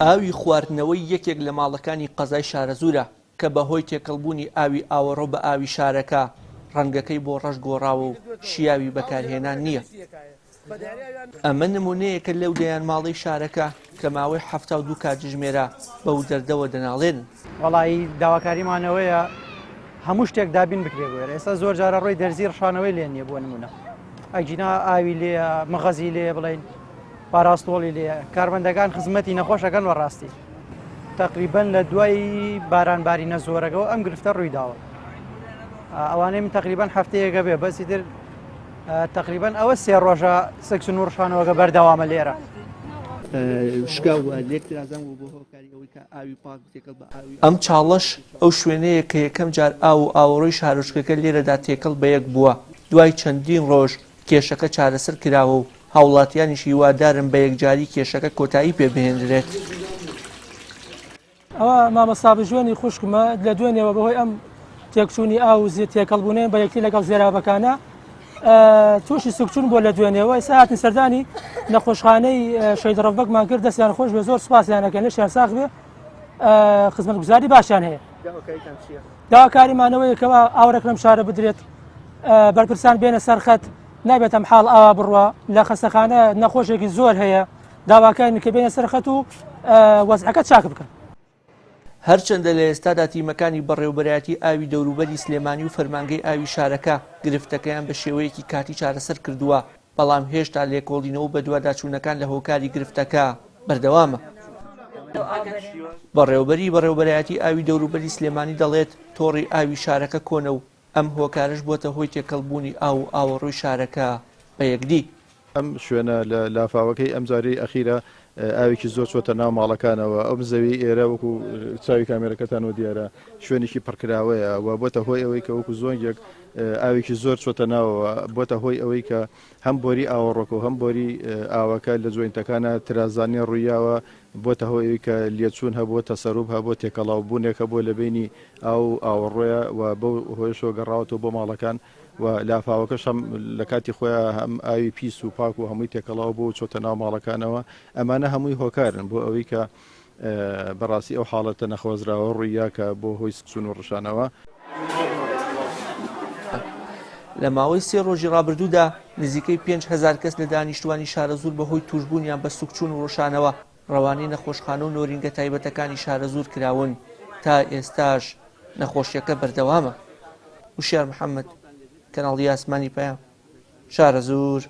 ئاوی خواردنەوەی یەکێک لە ماڵەکانی قەزای شارەزورە کە بەهۆی تێکەڵبوونی ئاوی ئاوەڕۆ بە ئاوی شارەکە ڕەنگەکەی بۆ ڕەش گۆڕاوە و شیاوی بەکارهێنان نییە. ئەمە نمونەیەکە لەو دەیان ماڵەی شارەکە کە ماوەی 72 کاتژمێرە بەو دەردەوە دەناڵێنن. وەڵی داواکاریمانەوەیە هەموو شتێک دابین بکرێ بۆێر ئێستا زۆر جارە ڕۆی دەرزی ڕشانەوەی لێ نییە بۆ نمونە ئەگینا ئاوی لێە مەغەزی لێ بڵین پاراستۆڵی لێ کاربەندەکان خزمەتی نەخۆشەکەن وەڕاستی تقریبەن لە دوای بارانبارینە زۆرەکەەوە ئەم گرفتە ڕوویداوە ئەوانەی من تقریبان هەفتەیەگە بێ بەسی تر تقریبان ئەوە سێ ڕۆژە سەکسن و ڕشانەوەگە بەردەوامە لێرە ئەم چاڵش ئەو شوێنەیە کە یەکەم جار ئاو و ئاوەڕۆی شارۆچکەکە لێرەدا تێکەڵ بە یەک بووە. دوای چەندین ڕۆژ کێشەکە چارەسەر کراوە و هاوڵاتیانیشی وادارن بە یەکجاری کێشەکە کۆتایی پێبهێنرێت. ئەوە مامەسابژێنی خوشکمە لە دوێنێەوە بەهۆی ئەم تێکچوونی ئاو تێکەڵبوونێن بە یەکتی لەگەڵ زێرابەکانە تووشی سوکچوون بۆ لە دوێنێەوە ئێستا هاتن سەردانی نەخۆشخانەی شەیدڕەفبەکمان کرد دەستیان خۆش بێ زۆر سوپاسیانەکەن لەشیان ساغ بێ خزمەتگوزاری باشیان هەیە. داواکاریمانەوەیەکەوە ئاورەک لەم شارە بدرێت بەرپرسان بێنە سەرخەت نابێت ئەم حاڵ ئاوا بڕوە لە خەستەخانە نەخۆشێکی زۆر هەیە داواکانی کە بێنە سەرخەت و وەزعەکە چاک بکەن. هەرچەندە لە ئێستادا تیمەکانی بەڕێوەبەرایەتی ئاوی دەوروبەری سلێمانی و فەرمانگەی ئاوی شارەکە گرفتەکەیان بە شێوەیەکی کاتی چارەسەر کردووە بەڵام هێشتا لێکۆڵینەوە بە دوواداچوونەکان لە هۆکاری گرفتەکە بەردەوامە. بەڕێوەبەرایەتی ئاوی دەوروبەری سلێمانی دەڵێت تۆڕی ئاوی شارەکە کۆنە و ئەم هۆکارش بۆتە هۆی تێکەڵبوونی ئاو و ئاوەڕۆی شارەکە بە یەکدی. ئەم شوێنە لە لافاوەکەی ئەم جارەی ئەخیرە ئاوێکی زۆر چۆتە ناو ماڵەکانەوە ئەم زەوی ئێرە وەکو چاوی کامێرەکەتانەوە دیارە شوێنێکی پڕکراوەیە و بۆتە هۆی ئەوەی کە وەکو زۆنگێک ئاوێکی زۆر چۆتە ناوەوە بۆتە هۆی ئەوەی کە هەم بۆری ئاوەڕۆکە و هەم بۆری ئاوەکە لە جوینتەکانە ترازانی ڕوویاوە بۆتە هۆی ئەوەی کە لێچوون هەبووە تەسەروب هەبوو تێکەڵاو بوونێکە بۆ لە بینی ئاو ئاوەڕۆیە و بەو هۆیشەوە گەڕاوەتەوە بۆ ماڵەکان و لافاوەکەش هەم لە کاتی خۆیان هەم ئاوی پیس و پاک و هەمووی تێکەڵاو بۆ چۆتە ناو ماڵەکانەوە ئەمانە هەمووی هۆکارن بۆ ئەوەی کە بەڕاستی ئەو حاڵەتە نەخۆزراوە ڕوویە کە بۆ هۆی سکسون و ڕشانەوە. لە ماوەی 3 ڕۆژی ڕابردوودا نزیکەی 5,000 کەس لە دانیشتوانی شارەزور بەهۆی توشبوونیان بە سوکچوون و ڕۆشانەوە ڕەوانەی نەخۆشخانە و نۆرینگە تایبەتەکانی شارەزور کراون. تا ئێستاش نەخۆشیەکە بەردەوامە. وشیار محەممەد، کەناڵی ئاسمانی پەیام، شارەزور.